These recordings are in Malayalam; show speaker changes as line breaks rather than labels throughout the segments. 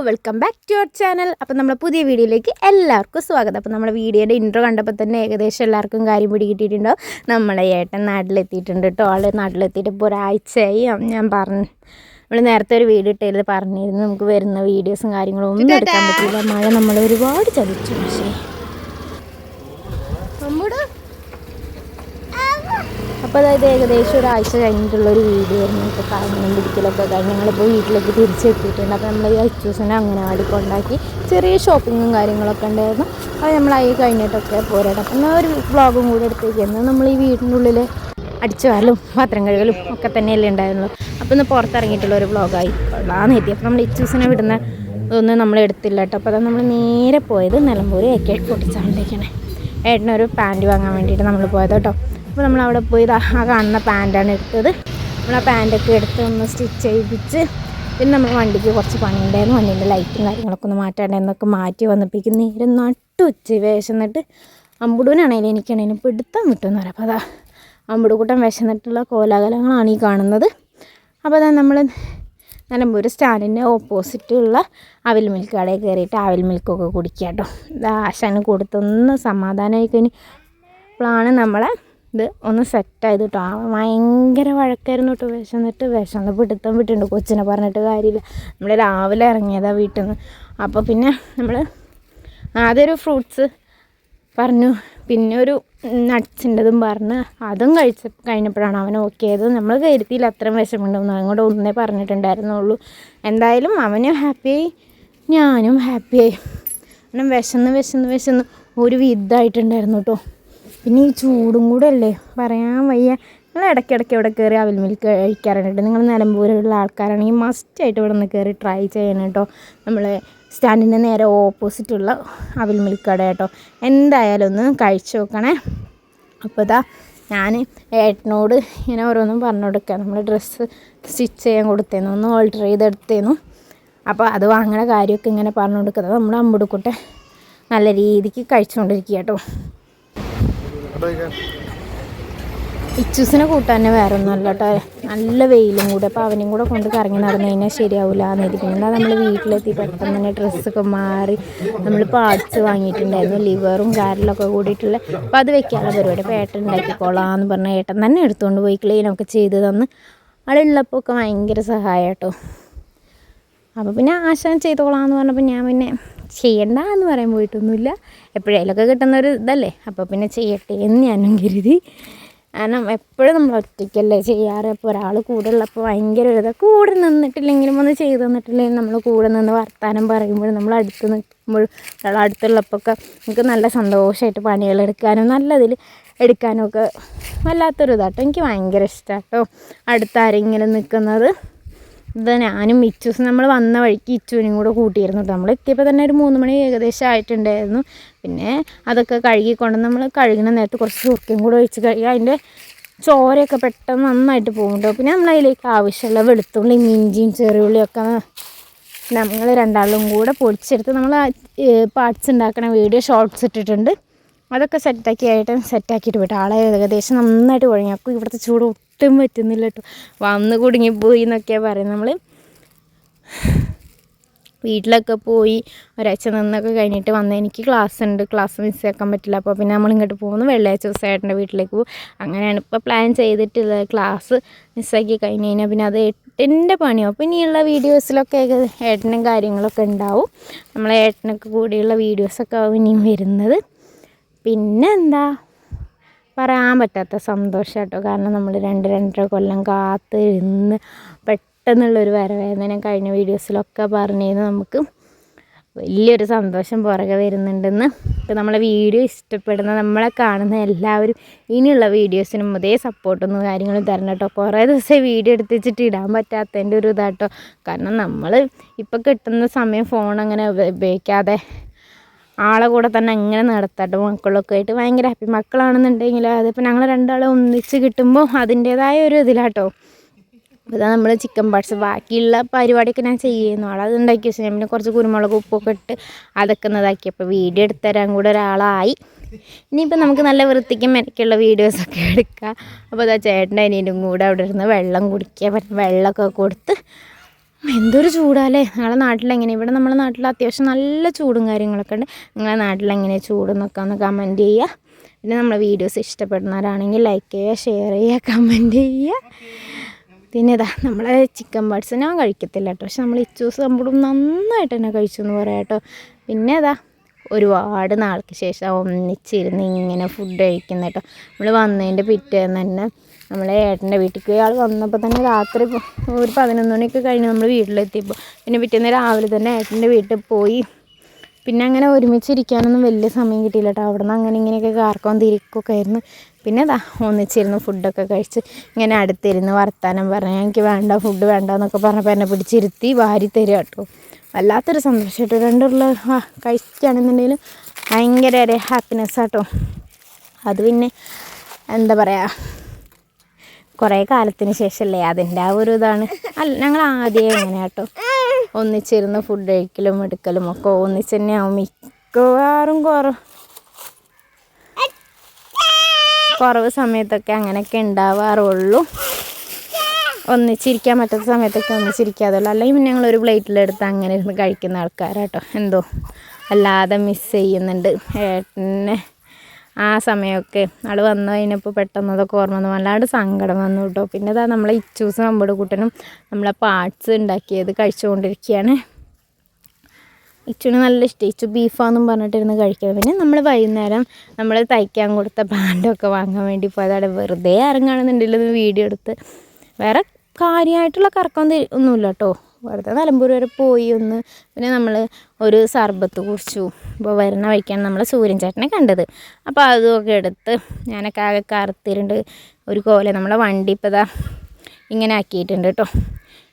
Welcome back to our channel. അപ്പോൾ നമ്മുടെ പുതിയ വീഡിയോയിലേക്ക് എല്ലാവർക്കും സ്വാഗതം. അപ്പോൾ നമ്മുടെ വീഡിയോയുടെ ഇൻട്രോ കണ്ടപ്പോൾ തന്നെ ഏകദേശം എല്ലാവർക്കും കാര്യം പിടികിട്ടിയിട്ടുണ്ടോ. നമ്മളെ ഏട്ടൻ നാട്ടിലെത്തിയിട്ടുണ്ട് കേട്ടോ. ആൾ നാട്ടിലെത്തിയിട്ട് ഇപ്പോൾ ഒരാഴ്ചയായി. ഞാൻ നമ്മൾ നേരത്തെ ഒരു വീഡിയോ ഇട്ടത് പറഞ്ഞിരുന്നു നമുക്ക് വരുന്ന വീഡിയോസും കാര്യങ്ങളും ഒന്നും എടുക്കാൻ പറ്റില്ല. മഴ നമ്മളെ ഒരുപാട് ചതിച്ചു. പക്ഷേ അപ്പോൾ അതായത് ഏകദേശം ഒരാഴ്ച കഴിഞ്ഞിട്ടുള്ളൊരു വീഡിയോ ആയിരുന്നു. ഇപ്പോൾ കറങ്ങലും പിടിക്കലൊക്കെ കഴിഞ്ഞ് ഞങ്ങളിപ്പോൾ വീട്ടിലേക്ക് തിരിച്ചെത്തിയിട്ടുണ്ട്. അപ്പോൾ നമ്മൾ ഈ അച്ചൂസിനെ അംഗനവാടി കൊണ്ടാക്കി ചെറിയ ഷോപ്പിങ്ങും കാര്യങ്ങളൊക്കെ ഉണ്ടായിരുന്നു. അത് നമ്മളായി കഴിഞ്ഞിട്ടൊക്കെ പോരാട്ടം. അപ്പം എന്നാൽ ഒരു വ്ളോഗും കൂടെ എടുത്തേക്കുന്നത് നമ്മൾ ഈ വീടിൻ്റെ ഉള്ളിൽ അടിച്ചു വാലും പാത്രം കഴുകലും ഒക്കെ തന്നെയല്ലേ ഉണ്ടായിരുന്നുള്ളൂ. അപ്പോൾ ഇന്ന് പുറത്തിറങ്ങിയിട്ടുള്ള ഒരു വ്ളോഗായി കൊള്ളാന്ന് എത്തി. അപ്പോൾ നമ്മൾ ഇച്ചൂസിനെ വിടുന്ന ഇതൊന്നും നമ്മൾ എടുത്തില്ല കേട്ടോ. അപ്പോൾ അത് നമ്മൾ നേരെ പോയത് നിലമ്പൂർ AK-47 ഏട്ടനൊരു പാൻറ്റ് വാങ്ങാൻ വേണ്ടിയിട്ട് നമ്മൾ പോയത് കേട്ടോ. അപ്പോൾ നമ്മളവിടെ പോയി ആ കാണുന്ന പാൻറ്റാണ് എടുത്തത്. നമ്മൾ ആ പാൻറ്റൊക്കെ എടുത്ത് ഒന്ന് സ്റ്റിച്ച് ചെയ്യിപ്പിച്ച് പിന്നെ നമ്മൾ വണ്ടിക്ക് കുറച്ച് പണിയുണ്ടായിരുന്നു. വണ്ടീൻ്റെ ലൈറ്റും കാര്യങ്ങളൊക്കെ ഒന്ന് മാറ്റാണ്ടായിരുന്നൊക്കെ മാറ്റി വന്നപ്പോഴേക്കും നേരെ നട്ടുച്ച വിശന്നിട്ട് അമ്പുടൂനാണെങ്കിലും എനിക്കാണെങ്കിലും പിടുത്തം കിട്ടുമെന്ന് പറയാം. അപ്പോൾ അതാ അമ്പുടുകൂട്ടം വിശന്നിട്ടുള്ള കോലാഹലങ്ങളാണ് ഈ കാണുന്നത്. അപ്പോൾ അതാ നമ്മൾ നിലമ്പൂർ സ്റ്റാൻഡിൻ്റെ ഓപ്പോസിറ്റുള്ള അവിൽ മിൽക്ക് കടയിൽ കയറിയിട്ട് അവിൽ മിൽക്കൊക്കെ കുടിക്കുക കേട്ടോ. ഇത് ആശാന് കൊടുത്തൊന്ന് സമാധാനമായി കഴിഞ്ഞ് അപ്പോഴാണ് നമ്മളെ ഇത് ഒന്ന് സെറ്റായത് കേട്ടോ. ഭയങ്കര വഴക്കായിരുന്നു കേട്ടോ. വിശന്ന് പിടുത്തം വിട്ടിട്ടുണ്ട്. കൊച്ചിനെ പറഞ്ഞിട്ട് കാര്യമില്ല. നമ്മൾ രാവിലെ ഇറങ്ങിയതാണ് വീട്ടിൽ നിന്ന്. അപ്പോൾ പിന്നെ നമ്മൾ ആദ്യം ഒരു ഫ്രൂട്ട്സ് പറഞ്ഞു, പിന്നെ ഒരു നട്ട്സിൻ്റെതും പറഞ്ഞ് അതും കഴിഞ്ഞപ്പോഴാണ് അവൻ ഓക്കെ ആയത്. നമ്മൾ കരുതിയില്ല അത്രയും വിഷമമുണ്ടെന്ന്. അങ്ങോട്ട് ഒന്നേ പറഞ്ഞിട്ടുണ്ടായിരുന്നുള്ളൂ. എന്തായാലും അവനും ഹാപ്പിയായി, ഞാനും ഹാപ്പിയായി. കാരണം വിശന്ന് ഒരു വിധമായിട്ടുണ്ടായിരുന്നു കേട്ടോ. പിന്നെ ഈ ചൂടും കൂടെ അല്ലേ പറയാൻ വയ്യ. നിങ്ങൾ ഇടയ്ക്കിടയ്ക്ക് ഇവിടെ കയറി അവിൽ മിൽക്ക് കഴിക്കാറുണ്ട്. നിങ്ങൾ നിലമ്പൂരിലുള്ള ആൾക്കാരാണെങ്കിൽ മസ്റ്റായിട്ട് ഇവിടെ നിന്ന് കയറി ട്രൈ ചെയ്യണം കേട്ടോ. നമ്മൾ സ്റ്റാൻഡിൻ്റെ നേരെ ഓപ്പോസിറ്റുള്ള അവിൽ മിൽക്ക് കട കേട്ടോ. എന്തായാലും ഒന്ന് കഴിച്ചു നോക്കണേ. അപ്പോൾ ഇതാ ഞാൻ ഏട്ടനോട് ഇങ്ങനെ ഓരോന്നും പറഞ്ഞു കൊടുക്കുക. നമ്മൾ ഡ്രസ്സ് സ്റ്റിച്ച് ചെയ്യാൻ കൊടുത്തേന്നു, ഒന്ന് ഓൾട്ടർ ചെയ്തെടുത്തേന്നു. അപ്പോൾ അത് വാങ്ങണ കാര്യമൊക്കെ ഇങ്ങനെ പറഞ്ഞു കൊടുക്കുന്നത് നമ്മൾ അമ്പുടുക്കൂട്ടെ നല്ല രീതിക്ക് കഴിച്ചുകൊണ്ടിരിക്കുക കേട്ടോ. ഇച്ചൂസിനെ കൂട്ടാൻ വേറെ ഒന്നുമല്ല കേട്ടോ. നല്ല വെയിലും കൂടെ. അപ്പോൾ അവനും കൂടെ കൊണ്ട് കറങ്ങി നടന്നു കഴിഞ്ഞാൽ ശരിയാവില്ല എന്നിരിക്കുന്നത്. എന്നാൽ നമ്മൾ വീട്ടിലെത്തി പെട്ടെന്ന് തന്നെ ഡ്രസ്സൊക്കെ മാറി നമ്മൾ പാർട്സ് വാങ്ങിയിട്ടുണ്ടായിരുന്നു, ലിവറും കാരലൊക്കെ കൂടിയിട്ടുള്ള. അപ്പോൾ അത് വെക്കാനുള്ള പരിപാടി. അപ്പോൾ ഏട്ടൻ ഉണ്ടാക്കിക്കോളാന്ന് പറഞ്ഞാൽ ഏട്ടൻ തന്നെ എടുത്തുകൊണ്ട് പോയി ക്ലീനൊക്കെ ചെയ്ത് തന്ന് ആളുള്ളപ്പോൾ ഒക്കെ ഭയങ്കര സഹായം കേട്ടോ. അപ്പോൾ പിന്നെ ആശാൻ ചെയ്തോളാന്ന് പറഞ്ഞപ്പോൾ ഞാൻ പിന്നെ ചെയ്യണ്ട എന്ന് പറയാൻ പോയിട്ടൊന്നുമില്ല. എപ്പോഴേലൊക്കെ കിട്ടുന്നൊരു ഇതല്ലേ, അപ്പോൾ പിന്നെ ചെയ്യട്ടെ എന്ന് ഞാനും കരുതി. കാരണം എപ്പോഴും നമ്മൾ ഒറ്റയ്ക്കല്ലേ ചെയ്യാറ്. അപ്പോൾ ഒരാൾ കൂടെ ഉള്ളപ്പോൾ ഭയങ്കര ഒരു കൂടെ നിന്നിട്ടില്ലെങ്കിലും ഒന്ന് ചെയ്ത് തന്നിട്ടില്ലെങ്കിലും നമ്മൾ കൂടെ നിന്ന് വർത്താനം പറയുമ്പോഴും നമ്മൾ അടുത്ത് നിൽക്കുമ്പോഴും ഒരാൾ അടുത്തുള്ളപ്പോൾ ഒക്കെ നമുക്ക് നല്ല സന്തോഷമായിട്ട് പണികളെടുക്കാനും നല്ലതിൽ എടുക്കാനും ഒക്കെ വല്ലാത്തൊരു ഇതാട്ടോ. എനിക്ക് ഭയങ്കര ഇഷ്ടമാണ് കേട്ടോ അടുത്താരെങ്കിലും നിൽക്കുന്നത്. ഇത് ഞാനും ഇച്ചൂസും നമ്മൾ വന്ന വഴിക്ക് ഇച്ചുവിനും കൂടെ കൂട്ടിയിരുന്നു കേട്ടോ. നമ്മൾ എത്തിയപ്പോൾ തന്നെ ഒരു 3 മണി ഏകദേശം ആയിട്ടുണ്ടായിരുന്നു. പിന്നെ അതൊക്കെ കഴുകിക്കൊണ്ട് നമ്മൾ കഴുകുന്ന നേരത്ത് കുറച്ച് സുർക്കയും കൂടെ ഒഴിച്ച് കഴുകുക. അതിൻ്റെ ചോരയൊക്കെ പെട്ടെന്ന് നന്നായിട്ട് പോകും കേട്ടോ. പിന്നെ നമ്മൾ അതിലേക്ക് ആവശ്യമുള്ള വെളുത്തുള്ളിയും ഇഞ്ചിയും ചെറിയുള്ളിയൊക്കെ നമ്മൾ രണ്ടാളും കൂടെ പൊടിച്ചെടുത്ത് നമ്മൾ പാർട്സ് ഉണ്ടാക്കണ വീഡിയോ ഷോർട്ട്സ് ഇട്ടിട്ടുണ്ട്. അതൊക്കെ സെറ്റാക്കിയിട്ട് പോയിട്ട് ആളെ ഏകദേശം നന്നായിട്ട് കുഴങ്ങി. ഇവിടുത്തെ ചൂട് ഒട്ടും പറ്റുന്നില്ല കേട്ടോ. വന്ന് കുടുങ്ങിപ്പോയി എന്നൊക്കെയാണ് പറയുന്നത്. നമ്മൾ വീട്ടിലൊക്കെ പോയി ഒരാഴ്ച നിന്നൊക്കെ കഴിഞ്ഞിട്ട് വന്ന് എനിക്ക് ക്ലാസ് മിസ്സാക്കാൻ പറ്റില്ല. അപ്പോൾ പിന്നെ നമ്മളിങ്ങോട്ട് പോകുന്നു. വെള്ളിയാഴ്ച ദിവസം ഏട്ടൻ്റെ വീട്ടിലേക്ക് പോകും. അങ്ങനെയാണ് ഇപ്പോൾ പ്ലാൻ ചെയ്തിട്ടുള്ളത്. ക്ലാസ് മിസ്സാക്കി കഴിഞ്ഞ് കഴിഞ്ഞാൽ പിന്നെ അത് ഏട്ടൻ്റെ പണിയാവും. അപ്പോൾ ഇനിയുള്ള വീഡിയോസിലൊക്കെ ഏട്ടനും കാര്യങ്ങളൊക്കെ ഉണ്ടാവും. നമ്മളെ ഏട്ടനൊക്കെ കൂടിയുള്ള വീഡിയോസൊക്കെ ആവും ഇനിയും വരുന്നത്. പിന്നെ എന്താ പറയാൻ പറ്റാത്ത സന്തോഷം കേട്ടോ. കാരണം നമ്മൾ 2-2.5 കൊല്ലം കാത്തിരുന്ന് പെട്ടെന്നുള്ളൊരു വരവേദന കഴിഞ്ഞ വീഡിയോസിലൊക്കെ പറഞ്ഞിരുന്നു. നമുക്ക് വലിയൊരു സന്തോഷം പുറകെ വരുന്നുണ്ടെന്ന്. ഇപ്പോൾ നമ്മളെ വീഡിയോ ഇഷ്ടപ്പെടുന്ന നമ്മളെ കാണുന്ന എല്ലാവരും ഇനിയുള്ള വീഡിയോസിനും അതേ സപ്പോർട്ടൊന്നും കാര്യങ്ങളും തരണം കേട്ടോ. കുറേ ദിവസം വീഡിയോ എടുത്ത് വെച്ചിട്ട് ഇടാൻ പറ്റാത്തതിൻ്റെ ഒരു ഇതാട്ടോ. കാരണം നമ്മൾ ഇപ്പോൾ കിട്ടുന്ന സമയം ഫോൺ അങ്ങനെ ഉപയോഗിക്കാതെ ആളെ കൂടെ തന്നെ അങ്ങനെ നടത്താട്ടോ. മക്കളൊക്കെ ആയിട്ട് ഭയങ്കര ഹാപ്പി. മക്കളാണെന്നുണ്ടെങ്കിൽ അതിപ്പോൾ ഞങ്ങൾ രണ്ടാളും ഒന്നിച്ച് കിട്ടുമ്പോൾ അതിൻ്റേതായ ഒരു ഇതിലാട്ടോ. അപ്പോൾ ഇതാ നമ്മൾ ചിക്കൻ പാർട്സ് ബാക്കിയുള്ള പരിപാടിയൊക്കെ ഞാൻ ചെയ്യുന്നു. ആളത് ഉണ്ടാക്കി വെച്ചാൽ പിന്നെ കുറച്ച് കുരുമുളക് ഉപ്പൊക്കെ ഇട്ട് അതൊക്കെ ഇതാക്കി. അപ്പോൾ വീഡിയോ എടുത്തരാൻ കൂടെ ഒരാളായി. ഇനിയിപ്പോൾ നമുക്ക് നല്ല വൃത്തിക്കും മെനക്കുള്ള വീഡിയോസൊക്കെ എടുക്കാം. അപ്പോൾ അതാ ചേട്ടൻ്റെ അനിയനും കൂടെ അവിടെ ഇരുന്ന് വെള്ളം കുടിക്കുക. വെള്ളമൊക്കെ കൊടുത്ത് എന്തൊരു ചൂടാല്ലേ ഞങ്ങളുടെ നാട്ടിലെങ്ങനെ. ഇവിടെ നമ്മുടെ നാട്ടിൽ അത്യാവശ്യം നല്ല ചൂടും കാര്യങ്ങളൊക്കെ ഉണ്ട്. നിങ്ങളുടെ നാട്ടിലെങ്ങനെ ചൂടെന്നൊക്കെ ഒന്ന് കമൻറ്റ് ചെയ്യുക. പിന്നെ നമ്മളെ വീഡിയോസ് ഇഷ്ടപ്പെടുന്നവരാണെങ്കിൽ ലൈക്ക് ചെയ്യുക, ഷെയർ ചെയ്യുക, കമൻറ്റ് ചെയ്യുക. പിന്നെ ഇതാ നമ്മളെ ചിക്കൻ ബർഡ്സ് ഞാൻ കഴിക്കത്തില്ല കേട്ടോ, പക്ഷെ നമ്മൾ ഇച്ചൂസ് നമ്മളും നന്നായിട്ട് തന്നെ കഴിച്ചു എന്ന് പറയാം കേട്ടോ. പിന്നെ ഇതാ ഒരുപാട് നാൾക്ക് ശേഷം ഒന്നിച്ചിരുന്ന് ഇങ്ങനെ ഫുഡ് കഴിക്കുന്ന കേട്ടോ. നമ്മൾ വന്നതിൻ്റെ പിറ്റേന്ന് തന്നെ നമ്മളെ ഏട്ടൻ്റെ വീട്ടിലേക്ക് ആൾ വന്നപ്പോൾ തന്നെ രാത്രി ഒരു 11 മണിയൊക്കെ കഴിഞ്ഞ് നമ്മൾ വീട്ടിലെത്തിയപ്പോൾ പിന്നെ പിറ്റേന്ന് രാവിലെ തന്നെ ഏട്ടൻ്റെ വീട്ടിൽ പോയി. പിന്നെ അങ്ങനെ ഒരുമിച്ചിരിക്കാനൊന്നും വലിയ സമയം കിട്ടിയില്ല കേട്ടോ. അവിടെ നിന്ന് അങ്ങനെ ഇങ്ങനെയൊക്കെ കാർക്കം തിരിക്കൊക്കെ ആയിരുന്നു. പിന്നെ അതാ ഒന്നിച്ചിരുന്ന് ഫുഡൊക്കെ കഴിച്ച് ഇങ്ങനെ അടുത്തിരുന്ന് വർത്താനം പറഞ്ഞ് എനിക്ക് വേണ്ട ഫുഡ് വേണ്ട എന്നൊക്കെ പറഞ്ഞപ്പോൾ എന്നെ പിടിച്ചിരുത്തി വാരി തരിക കേട്ടോ. വല്ലാത്തൊരു സന്തോഷം കേട്ടോ. രണ്ടുള്ള കഴിക്കുകയാണെന്നുണ്ടെങ്കിലും ഭയങ്കര ഒരു ഹാപ്പിനെസ് ആട്ടോ. അത് പിന്നെ എന്താ പറയുക, കുറേ കാലത്തിന് ശേഷമല്ലേ, അതിൻ്റെ ആ ഒരു ഇതാണ്. ഞങ്ങൾ ആദ്യമേ എങ്ങനെ കേട്ടോ ഒന്നിച്ചിരുന്ന് ഫുഡ് കഴിക്കലും എടുക്കലും ഒക്കെ ഒന്നിച്ച് തന്നെയാവും മിക്കവാറും കുറവ് സമയത്തൊക്കെ അങ്ങനെയൊക്കെ ഉണ്ടാവാറുള്ളൂ. ഒന്നിച്ചിരിക്കാൻ പറ്റാത്ത സമയത്തൊക്കെ ഒന്നിച്ചിരിക്കാതുള്ളൂ. അല്ലെങ്കിൽ പിന്നെ ഞങ്ങളൊരു പ്ലേറ്റിലെടുത്ത് അങ്ങനെ ഇരുന്ന് കഴിക്കുന്ന ആൾക്കാരാട്ടോ. എന്തോ അല്ലാതെ മിസ് ചെയ്യുന്നുണ്ട് ഏട്ടനെ. ആ സമയമൊക്കെ ആൾ വന്നു കഴിഞ്ഞപ്പോൾ പെട്ടെന്ന് അതൊക്കെ ഓർമ്മ വന്നു, വല്ലാണ്ട് സങ്കടം വന്നു കേട്ടോ. പിന്നെ അതാ നമ്മളെ ഇച്ചൂസും അമ്പട് കൂട്ടനും നമ്മളെ പാർട്സ് ഉണ്ടാക്കിയത് കഴിച്ചുകൊണ്ടിരിക്കുകയാണ്. ഇച്ചുവിന് നല്ല ഇഷ്ടം, ഇച്ചു ബീഫാന്നും പറഞ്ഞിട്ടിരുന്ന് കഴിക്കുന്നത്. പിന്നെ നമ്മൾ വൈകുന്നേരം നമ്മൾ തയ്ക്കാൻ കൊടുത്ത പാൻറ്റൊക്കെ വാങ്ങാൻ വേണ്ടി പോയതാണ്. വെറുതെ ഇറങ്ങുകയാണെന്നുണ്ടെങ്കിൽ വീഡിയോ എടുത്ത്, വേറെ കാര്യമായിട്ടുള്ള കറക്കം ഒന്നുമില്ല കേട്ടോ. വെറുതെ നിലമ്പൂർ വരെ പോയി ഒന്ന്. പിന്നെ നമ്മൾ ഒരു സർബത്ത് കുടിച്ചു. ഇപ്പോൾ വരുന്ന വഴിക്കാണ് നമ്മൾ സൂര്യൻ ചേട്ടനെ കണ്ടത്. അപ്പോൾ അതുമൊക്കെ എടുത്ത് ഞാനൊക്കെ ആകെ കറുത്തിരുണ്ട് ഒരു കോല. നമ്മളെ വണ്ടി ഇപ്പോൾ ഇതാ ഇങ്ങനെ ആക്കിയിട്ടുണ്ട് കേട്ടോ.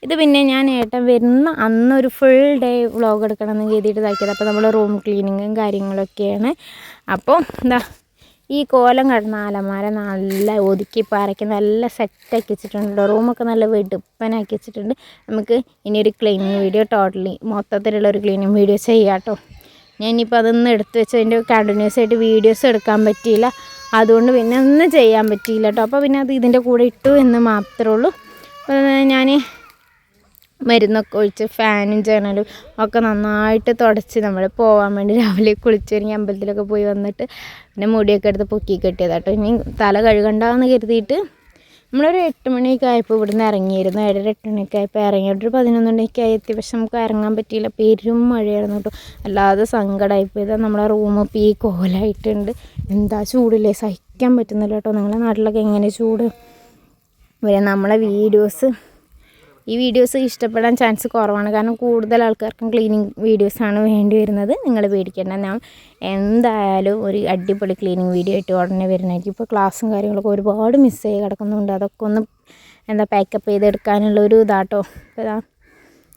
ഇത് പിന്നെ ഞാൻ ഏട്ടൻ വരുന്ന അന്നൊരു ഫുൾ ഡേ വ്ളോഗ് എടുക്കണമെന്ന് കരുതിയിട്ട് ഇതാക്കിയത്. അപ്പോൾ നമ്മൾ റൂം ക്ലീനിങ്ങും കാര്യങ്ങളൊക്കെയാണ്. അപ്പോൾ എന്താ ഈ കോലം കിടന്ന അലമാര നല്ല ഒതുക്കി പാറയ്ക്ക് നല്ല സെറ്റാക്കി വെച്ചിട്ടുണ്ട്. റൂമൊക്കെ നല്ല വെടുപ്പനാക്കി വെച്ചിട്ടുണ്ട്. നമുക്ക് ഇനിയൊരു ക്ലീനിങ് വീഡിയോ മൊത്തത്തിലുള്ളൊരു ക്ലീനിങ് വീഡിയോ ചെയ്യാം കേട്ടോ. ഞാൻ ഇനിയിപ്പോൾ അതൊന്നും എടുത്ത് വെച്ച് അതിൻ്റെ കണ്ടിന്യൂസ് ആയിട്ട് വീഡിയോസ് എടുക്കാൻ പറ്റിയില്ല. അതുകൊണ്ട് പിന്നെ ഒന്നും ചെയ്യാൻ പറ്റിയില്ല കേട്ടോ. അപ്പോൾ പിന്നെ അത് ഇതിൻ്റെ കൂടെ ഇട്ടു എന്ന് മാത്രമേ ഉള്ളൂ. അപ്പോൾ ഞാൻ മരുന്നൊക്കെ ഒഴിച്ച് ഫാനും ജനലും ഒക്കെ നന്നായിട്ട് തുടച്ച് നമ്മൾ പോകാൻ വേണ്ടി രാവിലെ കുളിച്ചൊരുങ്ങി അമ്പലത്തിലൊക്കെ പോയി വന്നിട്ട് പിന്നെ മുടിയൊക്കെ എടുത്ത് പൊക്കി കെട്ടിയതാണ് കേട്ടോ. ഇനി തല കഴുകണ്ടെന്ന് കരുതിയിട്ട് നമ്മളൊരു 8 മണിയൊക്കെ ആയപ്പോൾ ഇവിടുന്ന് ഇറങ്ങിയിരുന്നു. 7:30 8 മണിയൊക്കെ ആയപ്പോൾ ഇറങ്ങിയിട്ട് 11 മണിയൊക്കെ ആയി എത്തി. പക്ഷെ നമുക്ക് ഇറങ്ങാൻ പറ്റിയില്ല, പെരും മഴയായിരുന്നു കേട്ടോ. അല്ലാതെ സങ്കടമായിപ്പോയി. ഇതാ നമ്മളെ റൂം ഇപ്പോൾ ഈ കോലായിട്ടുണ്ട്. എന്താ ചൂടില്ലേ, സഹിക്കാൻ പറ്റുന്നില്ല കേട്ടോ. നിങ്ങളുടെ നാട്ടിലൊക്കെ എങ്ങനെ ചൂട് വരാം. നമ്മളെ ഈ വീഡിയോസ് ഇഷ്ടപ്പെടാൻ ചാൻസ് കുറവാണ്. കാരണം കൂടുതൽ ആൾക്കാർക്കും ക്ലീനിങ് വീഡിയോസാണ് വേണ്ടി വരുന്നത്. നിങ്ങൾ പേടിക്കേണ്ട, ഞാൻ എന്തായാലും ഒരു അടിപൊളി ക്ലീനിങ് വീഡിയോ ആയിട്ട് ഉടനെ വരുന്നതായിരിക്കും. ഇപ്പോൾ ക്ലാസ്സും കാര്യങ്ങളൊക്കെ ഒരുപാട് മിസ്സായി കിടക്കുന്നുണ്ട്. അതൊക്കെ ഒന്ന് പാക്കപ്പ് ചെയ്തെടുക്കാനുള്ള ഒരു ഇതാട്ടോ. ഇപ്പോൾ ഇതാ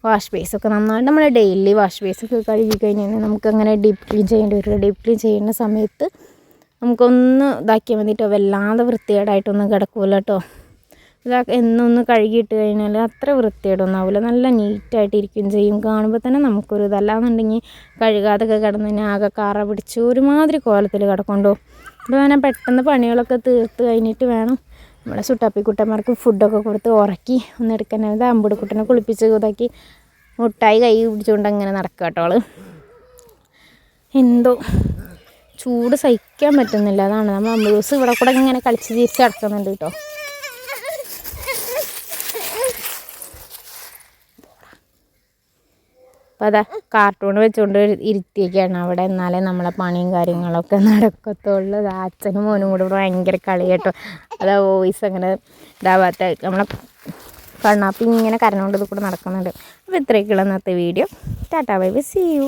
വാഷ് ബേസൊക്കെ നന്നായിട്ട് നമ്മൾ ഡെയിലി വാഷ് ബേസൊക്കെ കഴുകി കഴിഞ്ഞാൽ നമുക്കങ്ങനെ ഡീപ്പ് ക്ലീൻ ചെയ്യേണ്ടി വരില്ല. ഡീപ്പ് ക്ലീൻ ചെയ്യുന്ന സമയത്ത് നമുക്കൊന്ന് ഇതാക്കിയാൽ മതിട്ടോ. വല്ലാതെ വൃത്തികേടായിട്ടൊന്നും കിടക്കില്ല കേട്ടോ. ഇതൊക്കെ എന്നൊന്ന് കഴുകിയിട്ട് കഴിഞ്ഞാൽ അത്ര വൃത്തിയായിട്ടൊന്നും ആവില്ല, നല്ല നീറ്റായിട്ടിരിക്കുകയും ചെയ്യും. കാണുമ്പോൾ തന്നെ നമുക്കൊരു ഇതല്ലാന്നുണ്ടെങ്കിൽ കഴുകാതൊക്കെ കിടന്ന് കഴിഞ്ഞാൽ ആകെ കറ പിടിച്ച് ഒരുമാതിരി കോലത്തിൽ കിടക്കൊണ്ടോ. അപ്പോൾ ഞാൻ പെട്ടെന്ന് പണികളൊക്കെ തീർത്ത് കഴിഞ്ഞിട്ട് വേണം നമ്മളെ സുട്ടാപ്പിക്കുട്ടന്മാർക്ക് ഫുഡൊക്കെ കൊടുത്ത് ഉറക്കി ഒന്ന് എടുക്കാനായത്. അമ്പുടുക്കുട്ടനെ കുളിപ്പിച്ച് ഇതാക്കി മുട്ടായി കൈ പിടിച്ചുകൊണ്ട് അങ്ങനെ നടക്കുക കേട്ടോ. ആൾ എന്തോ ചൂട് സഹിക്കാൻ പറ്റുന്നില്ല. അതാണ് നമ്മൾ അമ്പൂസ് ഇവിടെ കൂടെ ഇങ്ങനെ കളിച്ച് തിരിച്ച് കിടക്കുന്നുണ്ട് കേട്ടോ. അപ്പോൾ അതാ കാർട്ടൂൺ വെച്ചുകൊണ്ട് ഇരുത്തിയൊക്കെയാണ് അവിടെ. എന്നാലേ നമ്മളെ പണിയും കാര്യങ്ങളൊക്കെ നടക്കത്തുള്ളൂ. അച്ഛനും മോനും കൂടെ ഭയങ്കര കളി കേട്ടോ. അതാ വോയിസ് അങ്ങനെ ഇതാവാത്ത നമ്മളെ കണ്ണാപ്പി ഇങ്ങനെ കരഞ്ഞുകൊണ്ട് ഇത് കൂടെ നടക്കുന്നുണ്ട്. അപ്പോൾ ഇത്രയൊക്കെയുള്ള ഇന്നത്തെ video. Tata bye bye, see U.